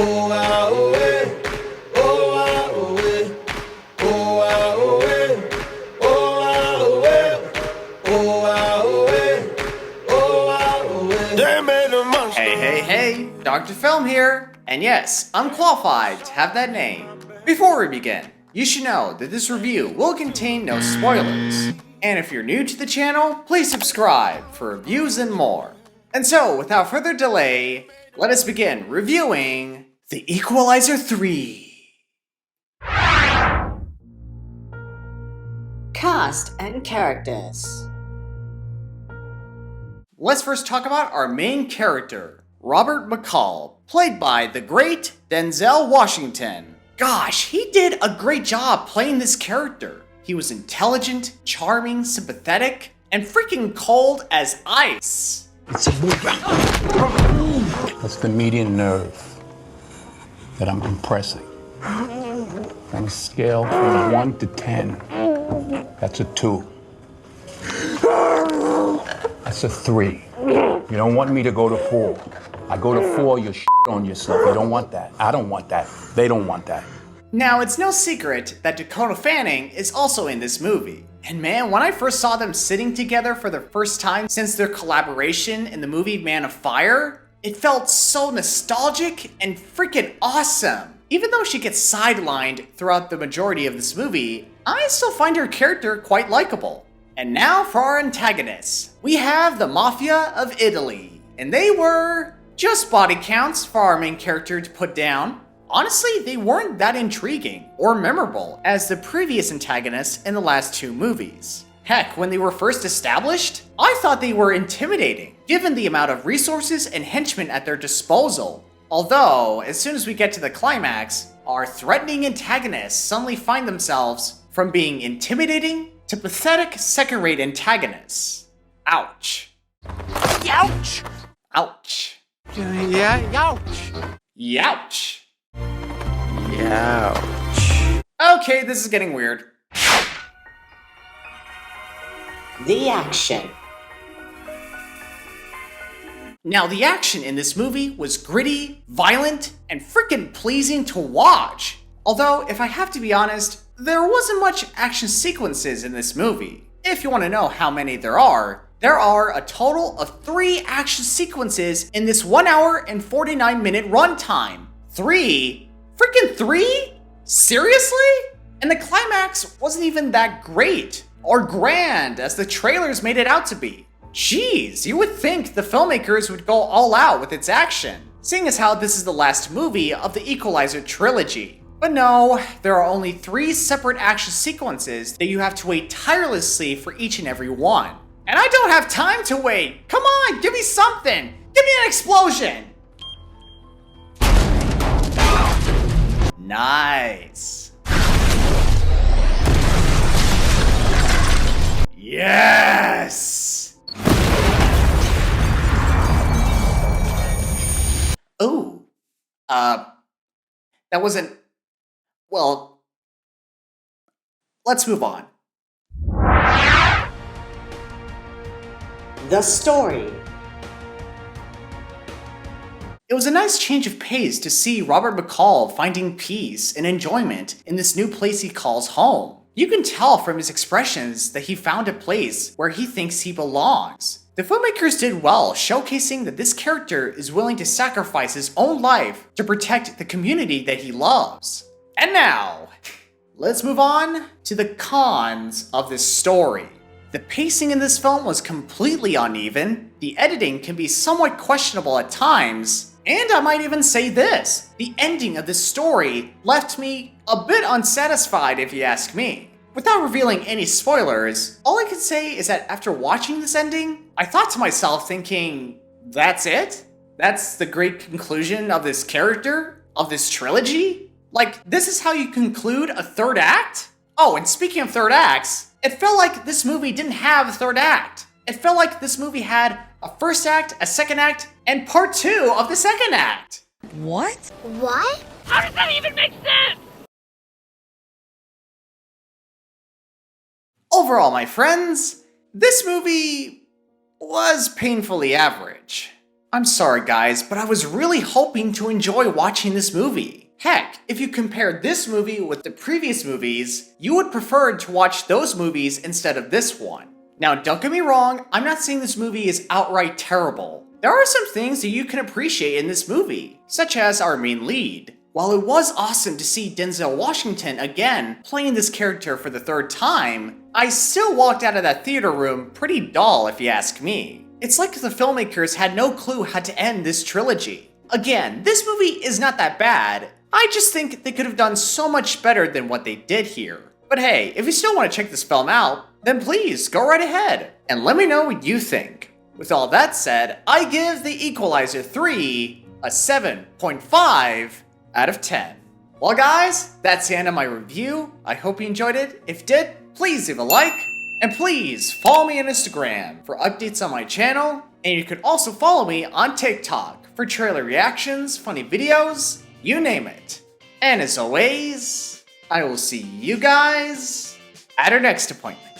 Oh, ah, oh, eh. Oh, ah, oh, eh. Oh, ah, oh, eh. Oh, ah, oh, eh. Oh, ah, oh, eh. Oh, ah, oh, eh. They made a monster. Hey, Dr. Film here. And yes, I'm qualified to have that name. Before we begin, you should know that this review will contain no spoilers. And if you're new to the channel, please subscribe for reviews and more. And so, without further delay, let us begin reviewing The Equalizer 3. Cast and characters. Let's first talk about our main character, Robert McCall, played by the great Denzel Washington. Gosh, he did a great job playing this character. He was intelligent, charming, sympathetic, and freaking cold as ice. It's a movement. That's the median nerve that I'm compressing. On a scale from 1 to 10, that's a 2. That's a 3. You don't want me to go to 4. I go to 4, you're on yourself. You don't want that. I don't want that. They don't want that. Now, it's no secret that Dakota Fanning is also in this movie. And man, when I first saw them sitting together for the first time since their collaboration in the movie Man of Fire, it felt so nostalgic and freaking awesome. Even though she gets sidelined throughout the majority of this movie, I still find her character quite likable. And now for our antagonists. We have the Mafia of Italy. And they were just body counts for our main character to put down. Honestly, they weren't that intriguing or memorable as the previous antagonists in the last two movies. Heck, when they were first established, I thought they were intimidating, given the amount of resources and henchmen at their disposal. Although, as soon as we get to the climax, our threatening antagonists suddenly find themselves from being intimidating to pathetic second-rate antagonists. Ouch. Youch! Ouch. Yeah, youch! Youch. Youch. Okay, this is getting weird. The action. Now, the action in this movie was gritty, violent, and freaking pleasing to watch. Although, if I have to be honest, there wasn't much action sequences in this movie. If you want to know how many there are a total of 3 action sequences in this 1 hour and 49 minute runtime. 3? Freaking 3? Seriously? And the climax wasn't even that great or grand as the trailers made it out to be. Jeez, you would think the filmmakers would go all out with its action, seeing as how this is the last movie of the Equalizer trilogy. But no, there are only 3 separate action sequences that you have to wait tirelessly for each and every one. And I don't have time to wait! Come on, give me something! Give me an explosion! Nice. Yes! Oh. That wasn't... Well... Let's move on. The story. It was a nice change of pace to see Robert McCall finding peace and enjoyment in this new place he calls home. You can tell from his expressions that he found a place where he thinks he belongs. The filmmakers did well showcasing that this character is willing to sacrifice his own life to protect the community that he loves. And now, let's move on to the cons of this story. The pacing in this film was completely uneven, the editing can be somewhat questionable at times, and I might even say this, the ending of this story left me a bit unsatisfied if you ask me. Without revealing any spoilers, all I can say is that after watching this ending, I thought to myself thinking, that's it? That's the great conclusion of this character? Of this trilogy? Like, this is how you conclude a third act? Oh, and speaking of third acts, it felt like this movie didn't have a third act. It felt like this movie had a first act, a second act, and part 2 of the second act. What? What? How does that even make sense? Overall, my friends, this movie was painfully average. I'm sorry guys, but I was really hoping to enjoy watching this movie. Heck, if you compared this movie with the previous movies, you would prefer to watch those movies instead of this one. Now don't get me wrong, I'm not saying this movie is outright terrible. There are some things that you can appreciate in this movie, such as our main lead. While it was awesome to see Denzel Washington again playing this character for the third time, I still walked out of that theater room pretty dull if you ask me. It's like the filmmakers had no clue how to end this trilogy. Again, this movie is not that bad, I just think they could have done so much better than what they did here. But hey, if you still want to check this film out, then please go right ahead and let me know what you think. With all that said, I give The Equalizer 3 a 7.5 out of 10. Well guys, that's the end of my review. I hope you enjoyed it. If you did, please leave a like. And please follow me on Instagram for updates on my channel. And you can also follow me on TikTok for trailer reactions, funny videos, you name it. And as always, I will see you guys at our next appointment.